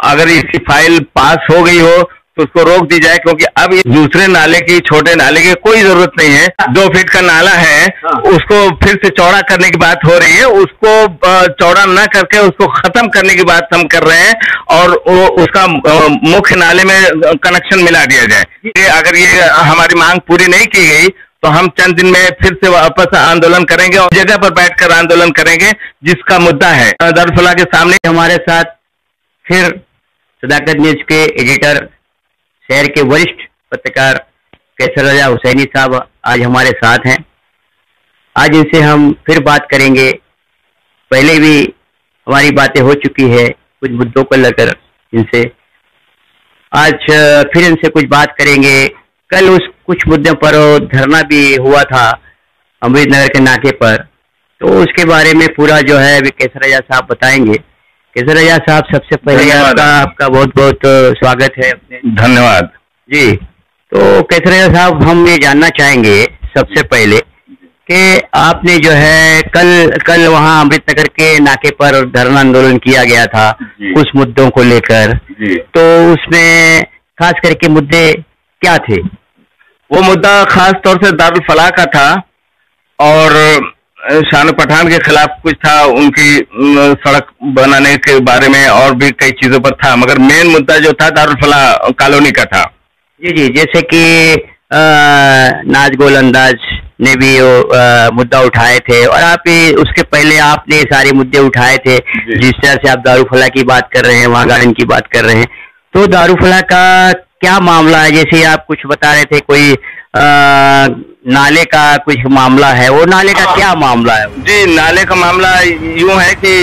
अगर इसकी फाइल पास हो गई हो तो उसको रोक दी जाए, क्योंकि अब इस दूसरे नाले की, छोटे नाले की कोई जरूरत नहीं है। 2 फीट का नाला है, उसको फिर से चौड़ा करने की बात हो रही है। उसको चौड़ा न करके उसको खत्म करने की बात हम कर रहे हैं और उसका मुख्य नाले में कनेक्शन मिला दिया जाए। अगर ये हमारी मांग पूरी नहीं की गई तो हम चंद दिन में फिर से वापस आंदोलन करेंगे और जगह पर बैठकर आंदोलन करेंगे जिसका मुद्दा है। दारुल के सामने हमारे साथ फिर सदाकत न्यूज के एडिटर, शहर के वरिष्ठ पत्रकार कैसर रजा हुसैनी साहब आज हमारे साथ हैं। आज इनसे हम फिर बात करेंगे। पहले भी हमारी बातें हो चुकी है कुछ मुद्दों को लेकर इनसे, आज फिर इनसे कुछ बात करेंगे। कल उस कुछ मुद्दों पर धरना भी हुआ था अमृतनगर के नाके पर, तो उसके बारे में पूरा जो है कैसर रजा साहब बताएंगे। कैसर रजा साहब, सबसे पहले आपका बहुत बहुत स्वागत है अपने। धन्यवाद जी। तो कैसर रजा साहब, हम ये जानना चाहेंगे सबसे पहले कि आपने जो है कल वहाँ अमृतनगर के नाके पर धरना आंदोलन किया गया था कुछ मुद्दों को लेकर, तो उसमें खास करके मुद्दे क्या थे? वो मुद्दा खास तौर से दारुल फलाह का था और शान पठान के खिलाफ कुछ था, उनकी सड़क बनाने के बारे में और भी कई चीजों पर था, मगर मेन मुद्दा जो था दारुल फलाह कॉलोनी का था। जी, जैसे कि नाज गोल अंदाज ने भी मुद्दा उठाए थे और आप उसके पहले आपने सारे मुद्दे उठाए थे। जिस तरह से आप दारुल फलाह की बात कर रहे हैं, वहाँ गार्डन की बात कर रहे हैं, तो दारुल फलाह का क्या मामला है? जैसे आप कुछ बता रहे थे कोई नाले का कुछ मामला है, वो नाले का क्या मामला है? जी, नाले का मामला यूं है कि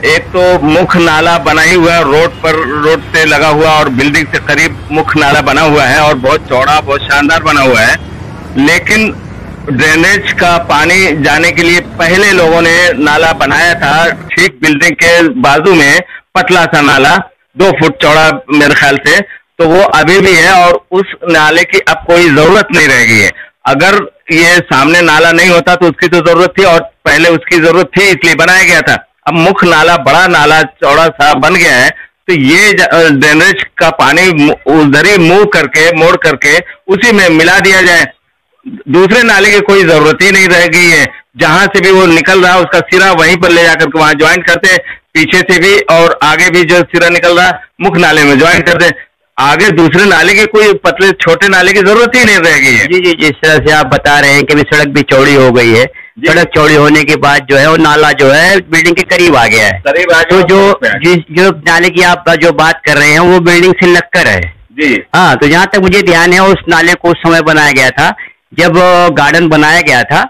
एक तो मुख्य नाला बना ही हुआ है, रोड से लगा हुआ और बिल्डिंग से करीब मुख्य नाला बना हुआ है और बहुत चौड़ा, बहुत शानदार बना हुआ है। लेकिन ड्रेनेज का पानी जाने के लिए पहले लोगों ने नाला बनाया था ठीक बिल्डिंग के बाजू में, पतला सा नाला 2 फुट चौड़ा मेरे ख्याल से, तो वो अभी भी है और उस नाले की अब कोई जरूरत नहीं रह गई है। अगर ये सामने नाला नहीं होता तो उसकी तो जरूरत थी और पहले उसकी जरूरत थी, इसलिए बनाया गया था। अब मुख्य नाला, बड़ा नाला, चौड़ा सा बन गया है, तो ये ड्रेनेज का पानी उधर ही मोड़ करके उसी में मिला दिया जाए। दूसरे नाले की कोई जरूरत ही नहीं रह गई है। जहां से भी वो निकल रहा उसका सिरा वहीं पर ले जाकर के वहां ज्वाइन करते, पीछे से भी और आगे भी जो सिरा निकल रहा मुख्य नाले में ज्वाइन करते। आगे दूसरे नाले के कोई पतले छोटे नाले की जरूरत ही नहीं रह गई है। जी, जिस तरह से आप बता रहे हैं कि भी सड़क भी चौड़ी हो गई है, सड़क चौड़ी होने के बाद जो है वो नाला जो है बिल्डिंग के करीब आ गया है। तो जो नाले की आप जो बात कर रहे हैं वो बिल्डिंग से लगकर है। जी हाँ, तो जहाँ तक मुझे ध्यान है उस नाले को उस समय बनाया गया था जब गार्डन बनाया गया था,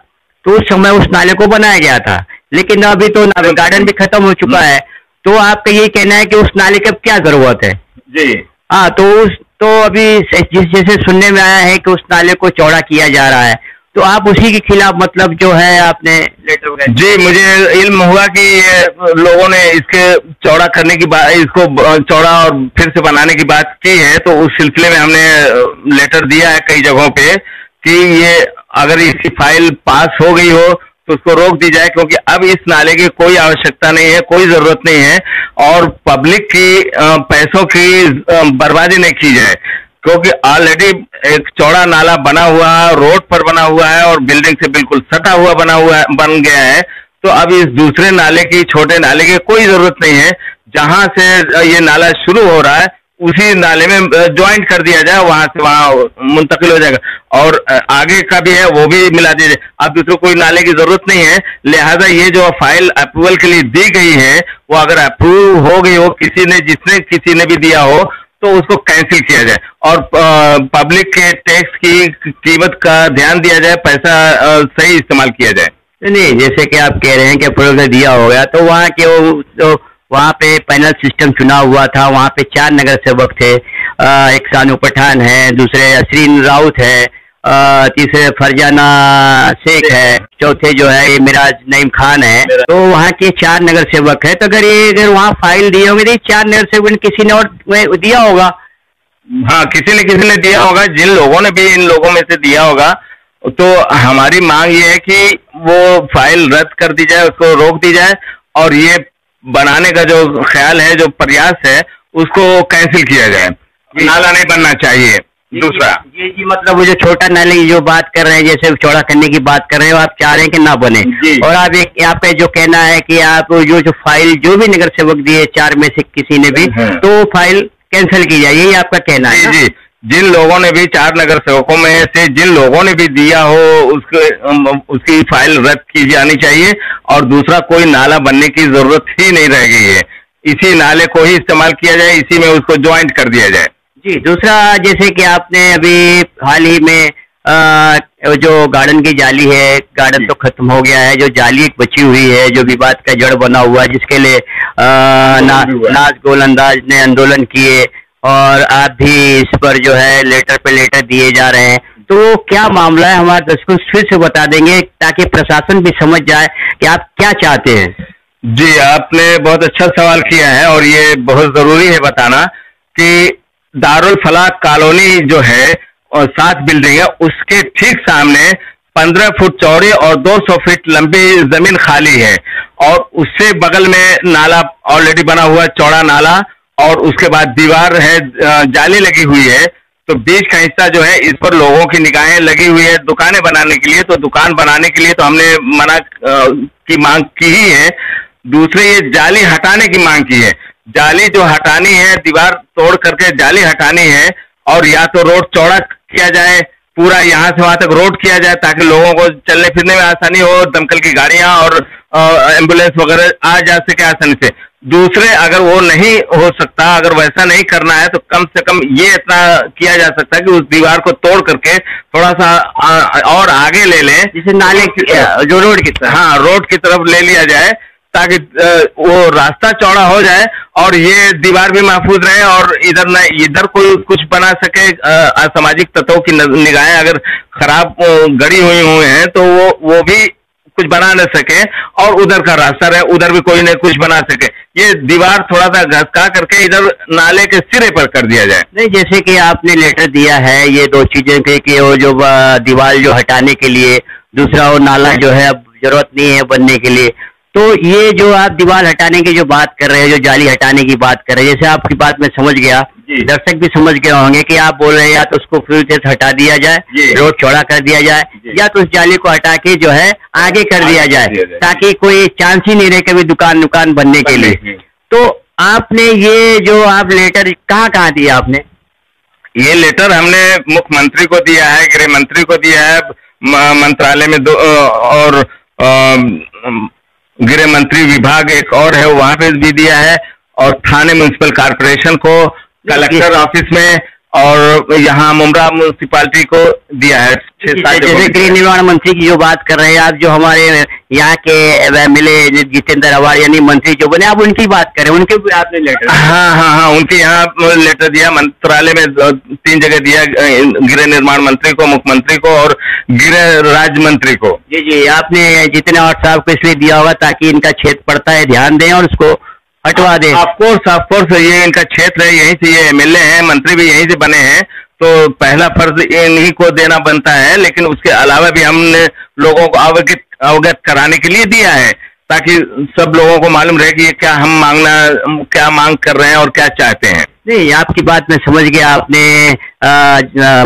तो उस समय उस नाले को बनाया गया था। लेकिन अभी तो गार्डन भी खत्म हो चुका है, तो आपका ये कहना है कि उस नाले की अब क्या जरूरत है? जी हाँ, तो अभी जैसे सुनने में आया है कि उस नाले को चौड़ा किया जा रहा है, तो आप उसी के खिलाफ मतलब जो है आपने लेटर वगैरह? जी, मुझे इल्म हुआ कि ये लोगों ने इसके चौड़ा करने की बात, इसको चौड़ा और फिर से बनाने की बात की है, तो उस सिलसिले में हमने लेटर दिया है कई जगहों पे कि ये अगर इसकी फाइल पास हो गई हो तो उसको रोक दी जाए, क्योंकि अब इस नाले की कोई आवश्यकता नहीं है, कोई जरूरत नहीं है और पब्लिक की पैसों की बर्बादी नहीं की जाए, क्योंकि ऑलरेडी एक चौड़ा नाला बना हुआ है, रोड पर बना हुआ है और बिल्डिंग से बिल्कुल सटा हुआ बन गया है। तो अब इस दूसरे नाले की, छोटे नाले की कोई जरूरत नहीं है। जहां से ये नाला शुरू हो रहा है उसी नाले में ज्वाइंट कर दिया जाए, वहां से वहां मुंतकिल हो जाएगा और आगे का भी है वो भी मिला दीजिए। अब दूसरे कोई नाले की जरूरत नहीं है। लिहाजा ये जो फाइल अप्रूवल के लिए दी गई है वो अगर अप्रूव हो गई हो, किसी ने भी दिया हो, तो उसको कैंसिल किया जाए और पब्लिक के टैक्स की कीमत का ध्यान दिया जाए, पैसा सही इस्तेमाल किया जाए। नहीं, जैसे कि आप कह रहे हैं कि अप्रूवल दिया हो गया, तो वहाँ के वहाँ पे पैनल सिस्टम चुना हुआ था, वहाँ पे 4 नगर सेवक थे, एक सानू पठान है, दूसरे असरीन राउत है, तीसरे फरजाना शेख है, चौथे जो है मिराज नईम खान है। तो वहाँ के 4 नगर सेवक है। तो अगर वहाँ फाइल दिए होंगे तो 4 नगर सेवक किसी ने और दिया होगा। हाँ, किसी ने दिया होगा, जिन लोगों ने भी इन लोगों में से दिया होगा। तो हमारी मांग ये है कि वो फाइल रद्द कर दी जाए, उसको रोक दी जाए और ये बनाने का जो ख्याल है, जो प्रयास है, उसको कैंसिल किया जाए, नाला नहीं बनना चाहिए। दूसरा जी मतलब वो जो छोटा नाले की जो बात कर रहे हैं, जैसे चौड़ा करने की बात कर रहे हो, आप चाह रहे हैं कि ना बने, और आप एक यहाँ पे जो कहना है कि आप जो फाइल जो भी नगर सेवक दिए 4 में से किसी ने भी, तो फाइल कैंसिल की जाए, यही आपका कहना है? जी, जिन लोगों ने भी 4 नगर सेवकों में से जिन लोगों ने भी दिया हो उसकी फाइल रद्द की जानी चाहिए, और दूसरा कोई नाला बनने की जरूरत ही नहीं रह गई है, इसी नाले को ही इस्तेमाल किया जाए, इसी में उसको ज्वाइंट कर दिया जाए। जी दूसरा, जैसे कि आपने अभी हाल ही में जो गार्डन की जाली है, गार्डन तो खत्म हो गया है, जो जाली एक बची हुई है जो विवाद का जड़ बना हुआ है, जिसके लिए नाज गोलंदाज ने आंदोलन किए और आप भी इस पर जो है लेटर पे लेटर दिए जा रहे हैं, तो क्या मामला है हमारे दर्शकों फिर से बता देंगे ताकि प्रशासन भी समझ जाए कि आप क्या चाहते हैं? जी, आपने बहुत अच्छा सवाल किया है और ये बहुत जरूरी है बताना कि दारुल फलाह कॉलोनी जो है और 7 बिल्डिंग है, उसके ठीक सामने 15 फुट चौड़ी और 200 फीट लंबी जमीन खाली है, और उससे बगल में नाला ऑलरेडी बना हुआ है, चौड़ा नाला, और उसके बाद दीवार है, जाली लगी हुई है, तो बीच का हिस्सा जो है इस पर लोगों की निगाहें लगी हुई है दुकानें बनाने के लिए, तो दुकान बनाने के लिए तो हमने मना की मांग की ही है। दूसरे ये जाली हटाने की मांग की है, जाली जो हटानी है, दीवार तोड़ करके जाली हटानी है, और या तो रोड चौड़ा किया जाए, पूरा यहाँ से वहां तक रोड किया जाए ताकि लोगों को चलने फिरने में आसानी हो, दमकल की गाड़ियां और एम्बुलेंस वगैरह आ जा सके आसानी से। दूसरे, अगर वो नहीं हो सकता, अगर वैसा नहीं करना है, तो कम से कम ये इतना किया जा सकता है कि उस दीवार को तोड़ करके थोड़ा सा और आगे ले लें, जिसे नाले जो रोड की तरफ, हाँ रोड की तरफ ले लिया जाए, ताकि वो रास्ता चौड़ा हो जाए और ये दीवार भी महफूज रहे, और इधर कोई कुछ बना सके। असामाजिक तत्वों की निगाहें अगर खराब गड़ी हुई हैं तो वो भी कुछ बना न सके, और उधर का रास्ता रहे, उधर भी कोई न कुछ बना सके। ये दीवार थोड़ा सा घसका करके इधर नाले के सिरे पर कर दिया जाए। नहीं, जैसे कि आपने लेटर दिया है, ये 2 चीजें थे कि वो जो दीवार जो हटाने के लिए, दूसरा वो नाला जो है अब जरूरत नहीं है बनने के लिए, तो ये जो आप दीवार हटाने की जो बात कर रहे हैं, जो जाली हटाने की बात कर रहे हैं, जैसे आपकी बात मैं समझ गया, दर्शक भी समझ गए होंगे कि आप बोल रहे हैं या तो उसको फिर से हटा दिया जाए, रोड चौड़ा कर दिया जाए, या तो उस जाली को हटा के जो है आगे कर दिया जाए, ताकि कोई चांस ही नहीं रहे कभी दुकान बनने के लिए। तो आपने ये जो आप लेटर कहाँ दिया आपने? ये लेटर हमने मुख्यमंत्री को दिया है, गृह मंत्री को दिया है, मंत्रालय में और गृह मंत्री विभाग एक और है वहां पे भी दिया है, और थाने म्युनिसिपल कॉर्पोरेशन को, कलेक्टर ऑफिस में, और यहाँ मुमरा म्युनिसिपालिटी को दिया है। जैसे गृह निर्माण मंत्री की जो बात कर रहे हैं आप, जो हमारे यहाँ के मिले जितेंद्र अवाड़ यानी मंत्री जो बने, आप उनकी बात करें, उनके भी आपने लेटर? हाँ, उनके यहाँ लेटर दिया, मंत्रालय में 3 जगह दिया, गृह निर्माण मंत्री को, मुख्यमंत्री को और गृह राज्य मंत्री को। जी, आपने जितेंद्र अवाड़ साहब को इसलिए दिया होगा ताकि इनका क्षेत्र पड़ता है, ध्यान दें और उसको हटवा दें। ऑफकोर्स ये इनका क्षेत्र है, यहीं से ये एमएलए हैं, मंत्री भी यहीं से बने हैं, तो पहला फर्ज इन्हीं को देना बनता है, लेकिन उसके अलावा भी हमने लोगों को अवगत कराने के लिए दिया है, ताकि सब लोगों को मालूम रहे कि ये क्या क्या मांग कर रहे हैं और क्या चाहते हैं। नहीं, आपकी बात मैं समझ गया, आपने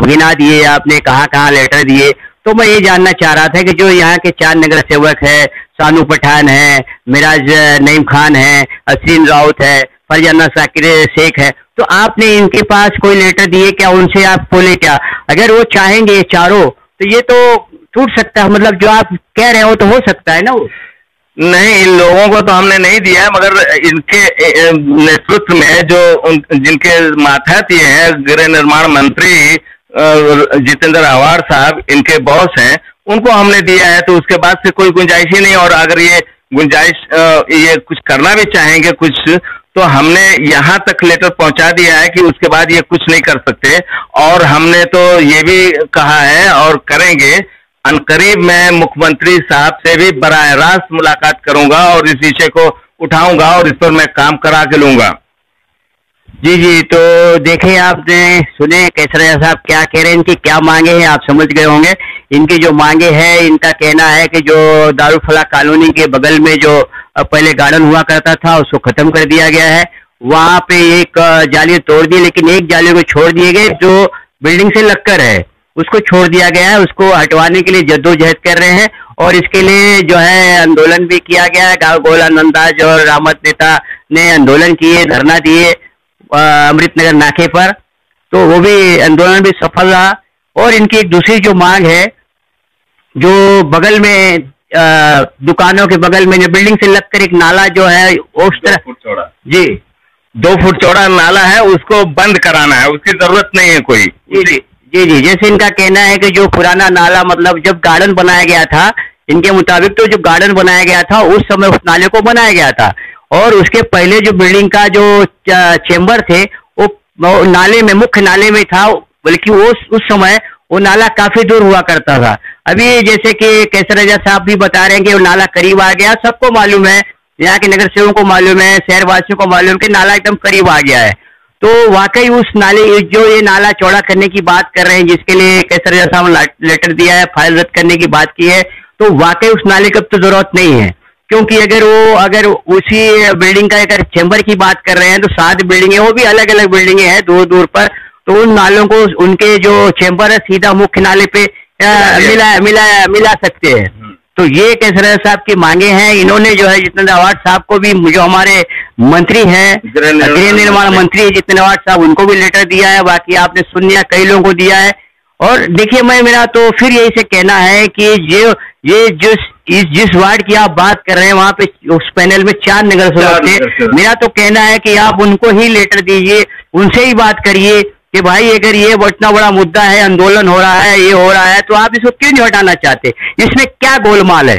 गिना दिए, आपने कहाँ लेटर दिए, तो मैं ये जानना चाह रहा था कि जो यहाँ के 4 नगर सेवक है, सानू पठान है, मिराज नईम खान है, असीन राउत है, फरजाना साकिर शेख है, तो आपने इनके पास कोई लेटर दिए क्या? उनसे आप बोले क्या? अगर वो चाहेंगे चारों, तो ये तो टूट सकता है, मतलब जो आप कह रहे हो तो हो सकता है ना वो? नहीं, इन लोगों को तो हमने नहीं दिया है, मगर इनके नेतृत्व में जो जिनके मातहत ये है, गृह निर्माण मंत्री जितेंद्र अवाड़ साहब इनके बॉस हैं, उनको हमने दिया है, तो उसके बाद से कोई गुंजाइश ही नहीं। और अगर ये गुंजाइश ये कुछ करना भी चाहेंगे कुछ, तो हमने यहाँ तक लेटर पहुंचा दिया है कि उसके बाद ये कुछ नहीं कर सकते। और हमने तो ये भी कहा है और करेंगे, अनकरीब मैं मुख्यमंत्री साहब से भी बराह रास्त मुलाकात करूंगा और इस विषय को उठाऊंगा और इस पर मैं काम करा के लूंगा। जी, तो देखें, आपने सुने केसरिया साहब क्या कह रहे हैं, इनकी क्या मांगे हैं, आप समझ गए होंगे। इनकी जो मांगे हैं, इनका कहना है कि जो दारुल फलाह कॉलोनी के बगल में जो पहले गार्डन हुआ करता था उसको खत्म कर दिया गया है, वहां पे एक जाली तोड़ दी, लेकिन एक जाली को छोड़ दिए गए जो बिल्डिंग से लगकर है, उसको छोड़ दिया गया है। उसको हटवाने के लिए जद्दोजहद कर रहे हैं और इसके लिए जो है आंदोलन भी किया गया है। गाँव गोला नंदाज और रामत नेता ने आंदोलन किए, धरना दिए अमृतनगर नाके पर, तो वो भी आंदोलन भी सफल रहा। और इनकी एक दूसरी जो मांग है, जो बगल में दुकानों के बगल में जो बिल्डिंग से लगकर एक नाला जो है उस तरह जी 2 फुट चौड़ा नाला है, उसको बंद कराना है, उसकी जरूरत नहीं है कोई। जी, जैसे इनका कहना है कि जो पुराना नाला, मतलब जब गार्डन बनाया गया था, इनके मुताबिक तो जब गार्डन बनाया गया था उस समय उस नाले को बनाया गया था, और उसके पहले जो बिल्डिंग का जो चेंबर थे वो नाले में, मुख्य नाले में था, बल्कि उस समय वो नाला काफी दूर हुआ करता था। अभी जैसे कि कैसर रजा साहब भी बता रहे हैं कि वो नाला करीब आ गया, सबको मालूम है, यहाँ के नगर सेवकों को मालूम है, शहरवासियों को मालूम है कि नाला एकदम करीब आ गया है। तो वाकई उस नाले, जो ये नाला चौड़ा करने की बात कर रहे हैं, जिसके लिए कैसर रजा साहब ने लेटर दिया है, फाइल रद्द करने की बात की है, तो वाकई उस नाले की अब तो जरूरत नहीं है। क्योंकि अगर उसी बिल्डिंग का अगर चेंबर की बात कर रहे हैं तो 7 बिल्डिंगें, वो भी अलग अलग बिल्डिंगें हैं दूर दूर पर, तो उन नालों को उनके जो चेंबर है सीधा मुख्य नाले पे मिला सकते हैं। तो ये कैसर रजा साहब की मांगे हैं। इन्होंने जो है जितेंद्र आवाड साहब को भी, जो हमारे मंत्री हैं, गृह निर्माण मंत्री है जितेंद्र आवाड साहब, उनको भी लेटर दिया है। बाकी आपने सुन लिया, कई लोगों को दिया है। और देखिए, मेरा तो फिर यही से कहना है कि ये जिस वार्ड की आप बात कर रहे हैं, वहाँ पे उस पैनल में 4 नगर सेवक थे। मेरा तो कहना है कि आप उनको ही लेटर दीजिए, उनसे ही बात करिए कि भाई अगर ये इतना बड़ा मुद्दा है, आंदोलन हो रहा है, ये हो रहा है, तो आप इसको क्यों नहीं हटाना चाहते? इसमें क्या गोलमाल है?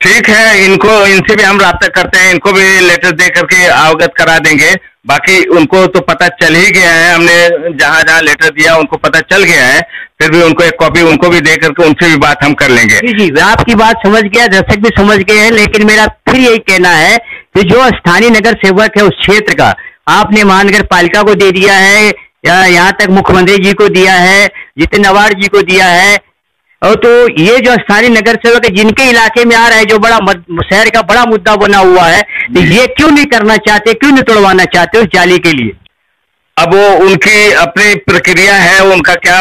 ठीक है, इनसे भी हम राब्ता करते हैं, इनको भी लेटर दे करके अवगत करा देंगे। बाकी उनको तो पता चल ही गया है, हमने जहां जहां लेटर दिया उनको पता चल गया है। फिर भी उनको एक कॉपी उनको भी दे करके उनसे भी बात हम कर लेंगे। जी, आपकी बात समझ गया, दर्शक भी समझ गए हैं। लेकिन मेरा फिर यही कहना है कि जो स्थानीय नगर सेवक है उस क्षेत्र का, आपने महानगर पालिका को दे दिया है, यहाँ तक मुख्यमंत्री जी को दिया है, जितेंद्र आवाड जी को दिया है, और तो ये जो स्थानीय नगर सेवक है जिनके इलाके में आ रहा है, जो बड़ा शहर का बड़ा मुद्दा बना हुआ है, तो ये क्यों नहीं करना चाहते, क्यों नहीं तोड़वाना चाहते उस जाली के लिए? अब वो उनकी अपनी प्रक्रिया है, उनका क्या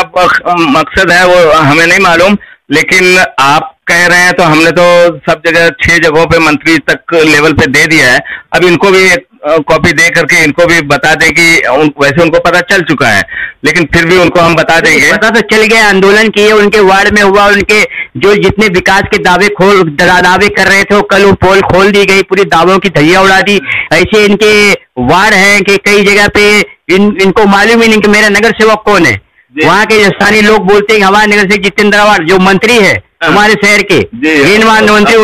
मकसद है वो हमें नहीं मालूम। लेकिन आप कह रहे हैं तो हमने तो सब जगह 6 जगहों पे मंत्री तक लेवल पे दे दिया है। अब इनको भी एक कॉपी दे करके इनको भी बता दें कि वैसे उनको पता चल चुका है, लेकिन फिर भी उनको हम बता देंगे। पता तो चल गया, आंदोलन किए, उनके वार्ड में हुआ, उनके जो जितने विकास के दावे कर रहे थे वो कल वो पोल खोल दी गई, पूरी दावों की धज्जियां उड़ा दी। ऐसे इनके वार्ड हैं कि कई जगह पे इनको मालूम ही नहीं कि मेरा नगर सेवक कौन है। वहाँ के स्थानीय लोग बोलते हैं हमारे नगर सेवक जितेंद्र आवाड जो मंत्री है हमारे शहर के निर्माण मंत्री,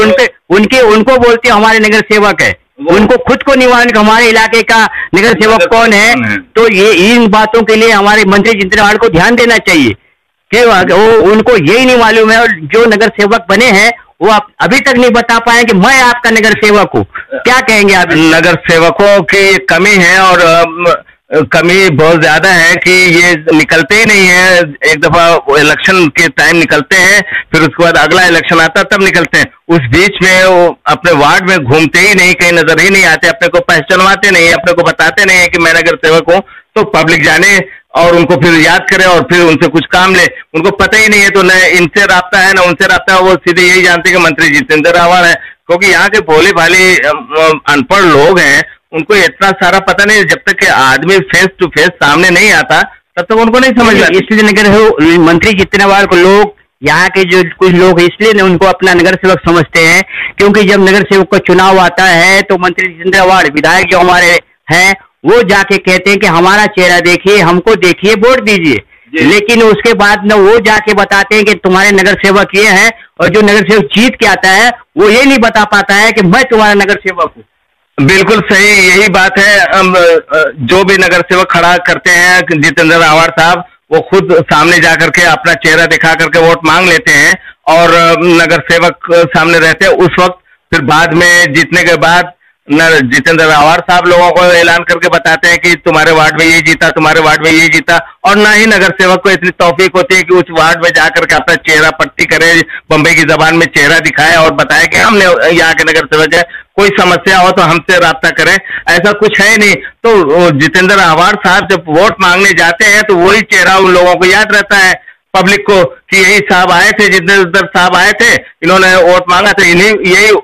उनको बोलते हैं हमारे नगर सेवक है। उनको खुद को नहीं मालूम हमारे इलाके का नगर सेवक कौन है। तो ये इन बातों के लिए हमारे मंत्री जितेंद्र आवाड को ध्यान देना चाहिए कि वो उनको यही नहीं मालूम है। और जो नगर सेवक बने हैं वो अभी तक नहीं बता पाए कि मैं आपका नगर सेवक हूँ। क्या कहेंगे आप? नगर सेवकों की कमी है, और कमी बहुत ज्यादा है कि ये निकलते ही नहीं है। एक दफा इलेक्शन के टाइम निकलते हैं, फिर उसके बाद अगला इलेक्शन आता तब निकलते हैं। उस बीच में वो अपने वार्ड में घूमते ही नहीं, कहीं नजर ही नहीं आते, अपने को पहचानवाते नहीं, अपने को बताते नहीं है कि मैं नगर सेवक हूँ। तो पब्लिक जाने और उनको फिर याद करे और फिर उनसे कुछ काम ले, उनको पता ही नहीं है। तो न इनसे राब्ता है न उनसे राब्ता है, वो सीधे यही जानते कि मंत्री जितेंद्र आवाड है। क्योंकि यहाँ के भोले भाले अनपढ़ लोग हैं, उनको इतना सारा पता नहीं। जब तक कि आदमी फेस टू फेस सामने नहीं आता तब तक उनको नहीं समझ आता। इसलिए नगर मंत्री जितेंद्र आवाड को लोग, यहाँ के जो कुछ लोग इसलिए उनको अपना नगर सेवक समझते हैं, क्योंकि जब नगर सेवक का चुनाव आता है तो मंत्री जितेंद्र आवाड, विधायक जो हमारे हैं, वो जाके कहते हैं कि हमारा चेहरा देखिए, हमको देखिए, वोट दीजिए। लेकिन उसके बाद न वो जाके बताते हैं कि तुम्हारे नगर सेवक ये हैं, और जो नगर सेवक जीत के आता है वो ये नहीं बता पाता है कि मैं तुम्हारा नगर सेवक हूँ। बिल्कुल सही, यही बात है। जो भी नगर सेवक खड़ा करते हैं जितेंद्र आवाड साहब, वो खुद सामने जा करके अपना चेहरा दिखा करके वोट मांग लेते हैं, और नगर सेवक सामने रहते हैं उस वक्त। फिर बाद में जीतने के बाद जितेंद्र रावत साहब लोगों को ऐलान करके बताते हैं कि तुम्हारे वार्ड में ये जीता, तुम्हारे वार्ड में ये जीता, और ना ही नगर सेवक को इतनी तौफीक होती है कि उस वार्ड में जाकर के अपना चेहरा पट्टी करे, बम्बई की जबान में चेहरा दिखाए और बताए कि हमने यहाँ के नगर सेवक है, कोई समस्या हो तो हमसे राब्ता करें। ऐसा कुछ है नहीं। तो जितेंद्र रावत साहब जब वोट मांगने जाते हैं तो वही चेहरा उन लोगों को याद रहता है, पब्लिक को, कि यही साहब आए थे, जितेंद्र साहब आए थे, इन्होंने वोट मांगा था, इन्हीं यही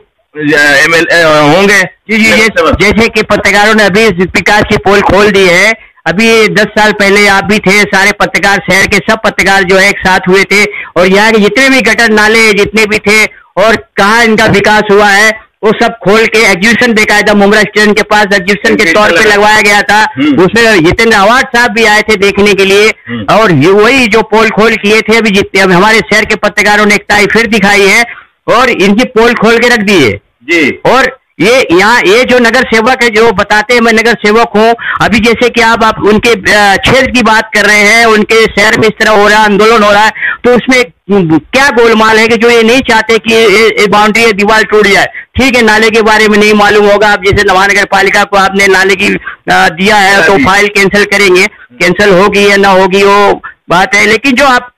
MLA होंगे। जी, जैसे कि पत्रकारों ने अभी विकास की पोल खोल दी है, अभी 10 साल पहले आप भी थे, सारे पत्रकार, शहर के सब पत्रकार जो है एक साथ हुए थे, और यहाँ के जितने भी गटर नाले जितने भी थे और कहाँ इनका विकास हुआ है वो सब खोल के एग्जीबिशन बेकायदा मुमरा स्टेशन के पास एग्जीबिशन के तौर पे लगवाया गया था। उसमें जितेंद्र रावत साहब भी आए थे देखने के लिए, और वही जो पोल खोल किए थे अभी जितने हमारे शहर के पत्रकारों ने एकताई फिर दिखाई है और इनकी पोल खोल के रख दी है जी। और ये जो नगर सेवक है जो बताते हैं मैं नगर सेवक हूँ, अभी जैसे कि आप उनके क्षेत्र की बात कर रहे हैं, उनके शहर में इस तरह हो रहा है, आंदोलन हो रहा है, तो उसमें क्या गोलमाल है कि जो ये नहीं चाहते कि ये बाउंड्री दीवार टूट जाए। ठीक है, नाले के बारे में नहीं मालूम होगा, आप जैसे महानगर पालिका को आपने नाले की दिया है तो फाइल कैंसिल करेंगे, कैंसिल होगी या ना होगी वो बात है, लेकिन जो आप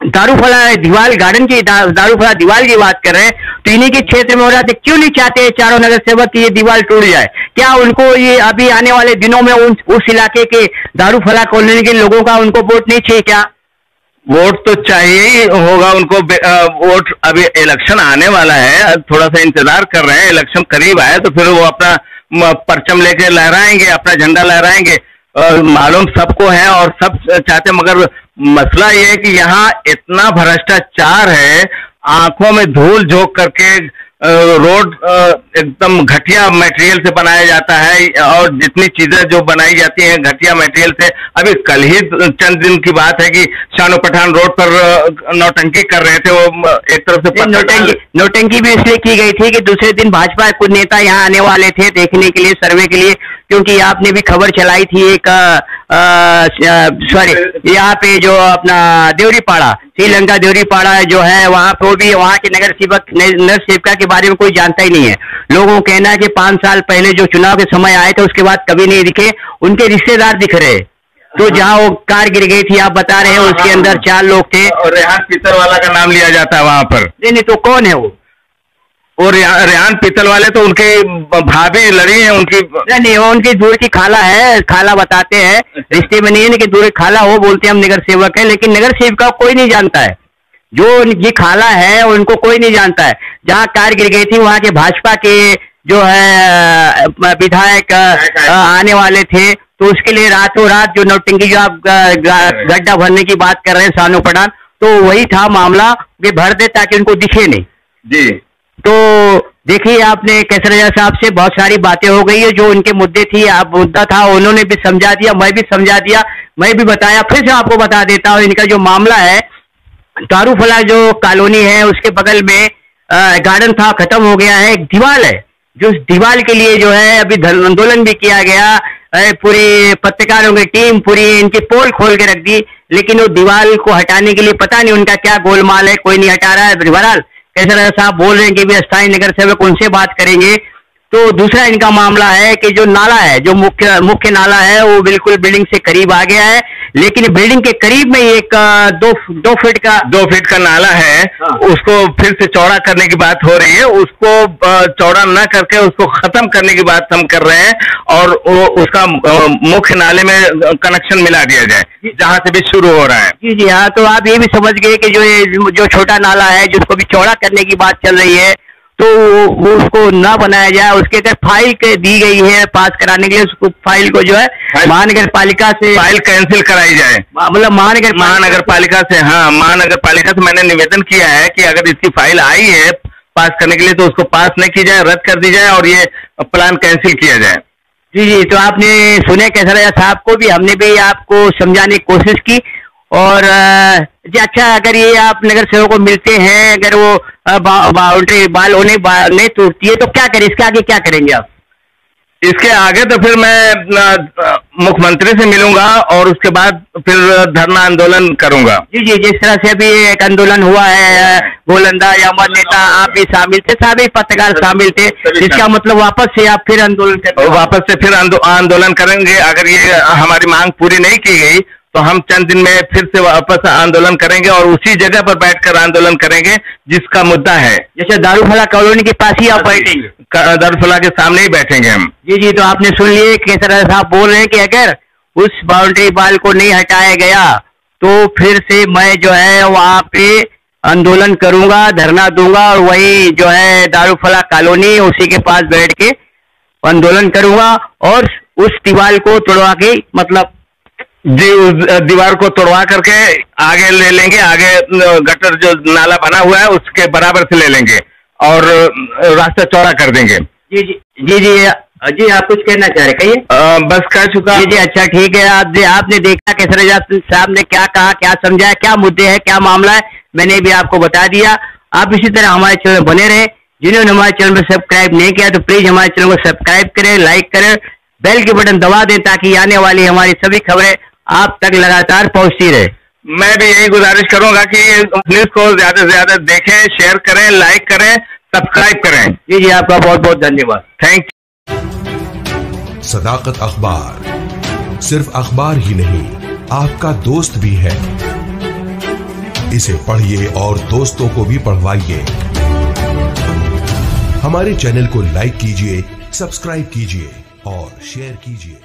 दारूफला दीवाल गार्डन की दारूफला दीवार की बात कर रहे हैं तो इन्हीं के क्षेत्र में हो रहा था, क्यों नहीं चाहते चारों नगर सेवक की ये दीवार टूट जाए? क्या उनको ये अभी आने वाले दिनों में उस इलाके के दारूफला कॉलोनी के लोगों का उनको वोट नहीं चाहिए क्या? वोट तो चाहिए ही होगा उनको। वोट, अभी इलेक्शन आने वाला है, थोड़ा सा इंतजार कर रहे हैं, इलेक्शन करीब आए तो फिर वो अपना परचम लेके लहराएंगे, अपना झंडा लहराएंगे। मालूम सबको है और सब चाहते, मगर मसला ये है कि यहाँ इतना भ्रष्टाचार है, आंखों में धूल झोंक करके रोड एकदम घटिया मटेरियल से बनाया जाता है और जितनी चीजें जो बनाई जाती हैं घटिया मटेरियल से। अभी कल ही चंद दिन की बात है कि शानो पठान रोड पर नौटंकी कर रहे थे, वो एक तरफ से नौटंकी भी इसलिए की गई थी कि दूसरे दिन भाजपा कुछ नेता यहाँ आने वाले थे देखने के लिए, सर्वे के लिए, क्योंकि आपने भी खबर चलाई थी एक यहाँ पे जो अपना देवरीपाड़ा, श्रीलंका देवरीपाड़ा जो है, वहाँ पर भी वहाँ के नगर सेविका के बारे में कोई जानता ही नहीं है। लोगों को कहना है कि 5 साल पहले जो चुनाव के समय आए थे उसके बाद कभी नहीं दिखे, उनके रिश्तेदार दिख रहे। तो जहाँ वो कार गिर गई थी आप बता रहे हैं, उसके अंदर 4 लोग थे और रेहान पीतल वाला का नाम लिया जाता है वहाँ पर। नहीं, तो कौन है वो? और रेहान पीतल वाले तो उनके भाभी लड़ी है उनकी। नहीं, वो उनकी दूर की खाला है, खाला बताते हैं, रिश्ते में नहीं है कि दूर की खाला, वो बोलते हैं हम नगर सेवक है, लेकिन नगर सेविका कोई नहीं जानता है। जो ये खाला है उनको कोई नहीं जानता है। जहाँ कार गिर गई थी वहाँ के भाजपा के जो है विधायक आने वाले थे, तो उसके लिए रातों रात जो नौटंकी जो आप गड्ढा भरने की बात कर रहे हैं सानो पठान, तो वही था मामला, वे भर दे ताकि उनको दिखे नहीं जी। तो देखिए आपने केसरिया साहब से बहुत सारी बातें हो गई है, जो उनके मुद्दे थी, आप मुद्दा था, उन्होंने भी समझा दिया, मैं भी समझा दिया, मैं भी बताया, फिर से आपको बता देता हूँ। इनका जो मामला है, दारूफला जो कॉलोनी है उसके बगल में गार्डन था, खत्म हो गया है, एक दीवार है, जो उस दीवार के लिए जो है अभी आंदोलन भी किया गया, पूरी पत्रकारों की टीम पूरी इनकी पोल खोल के रख दी, लेकिन वो दीवार को हटाने के लिए पता नहीं उनका क्या गोलमाल है, कोई नहीं हटा रहा है। बहरहाल केसरिया साहब बोल रहे हैं कि भी स्थायी नगर सेवक उनसे बात करेंगे। तो दूसरा इनका मामला है कि जो नाला है, जो मुख्य नाला है, वो बिल्कुल बिल्डिंग से करीब आ गया है, लेकिन बिल्डिंग के करीब में एक 2 फीट का नाला है। हाँ। उसको फिर से चौड़ा करने की बात हो रही है, उसको चौड़ा न करके उसको खत्म करने की बात हम कर रहे हैं और उसका मुख्य नाले में कनेक्शन मिला दिया जाए जहां से भी शुरू हो रहा है। जी जी हाँ, तो आप ये भी समझ गए कि जो छोटा नाला है जिसको भी चौड़ा करने की बात चल रही है, तो वो उसको ना बनाया जाए, उसके अगर फाइल दी गई है पास कराने के लिए, उसको फाइल को जो है महानगर पालिका से फाइल कैंसिल कराई जाए, मतलब महानगर पालिका से। हाँ, महानगर पालिका से मैंने निवेदन किया है कि अगर इसकी फाइल आई है पास करने के लिए तो उसको पास नहीं की जाए, रद्द कर दी जाए और ये प्लान कैंसिल किया जाए। जी जी, तो आपने सुने केसरिया साहब को भी, हमने भी आपको समझाने की कोशिश की। और जी अच्छा, अगर ये आप नगर सेवक को मिलते हैं, अगर वो बाउंड्री नहीं टूटती है तो क्या करें, इसके आगे क्या करेंगे आप? इसके आगे तो फिर मैं मुख्यमंत्री से मिलूंगा और उसके बाद फिर धरना आंदोलन करूंगा। जी जी, जिस तरह से अभी एक आंदोलन हुआ है, गोलंदाज अमर नेता आप भी शामिल थे, सभी पत्रकार शामिल थे, इसका मतलब वापस से आप फिर आंदोलन करेंगे? वापस से फिर आंदोलन करेंगे। अगर ये हमारी मांग पूरी नहीं की गई तो हम चंद दिन में फिर से वापस आंदोलन करेंगे और उसी जगह पर बैठकर आंदोलन करेंगे जिसका मुद्दा है। जैसे दारूफला कॉलोनी के पास ही आप बैठेंगे? दारूफला के सामने ही बैठेंगे हम। जी जी, तो आपने सुन लिए केसर साहब बोल रहे हैं कि अगर उस बाउंड्री वाल को नहीं हटाया गया तो फिर से मैं जो है वहाँ पे आंदोलन करूंगा, धरना दूंगा और वही जो है दारूफला कॉलोनी उसी के पास बैठ के आंदोलन करूंगा और उस दीवार को तोड़वा के, मतलब जी, उस दीवार को तोड़वा करके आगे ले लेंगे, आगे गटर जो नाला बना हुआ है उसके बराबर से ले लेंगे और रास्ता चौड़ा कर देंगे। जी जी जी जी जी, आप कुछ कहना चाह रहे, कहिए। बस कह चुका। जी जी, अच्छा ठीक है। आपने देखा केसर साहब ने क्या कहा, क्या समझाया, क्या मुद्दे हैं, क्या मामला है, मैंने भी आपको बता दिया। आप इसी तरह हमारे चैनल में बने रहे। जिन्होंने हमारे चैनल में सब्सक्राइब नहीं किया तो प्लीज हमारे चैनल को सब्सक्राइब करें, लाइक करें, बेल के बटन दबा दें ताकि आने वाली हमारी सभी खबरें आप तक लगातार पहुंचती रहे। मैं भी यही गुजारिश करूंगा कि न्यूज को ज्यादा से ज्यादा देखें, शेयर करें, लाइक करें, सब्सक्राइब करें। जी जी, आपका बहुत बहुत धन्यवाद। Thank you. सदाकत अखबार सिर्फ अखबार ही नहीं, आपका दोस्त भी है। इसे पढ़िए और दोस्तों को भी पढ़वाइए। हमारे चैनल को लाइक कीजिए, सब्सक्राइब कीजिए और शेयर कीजिए।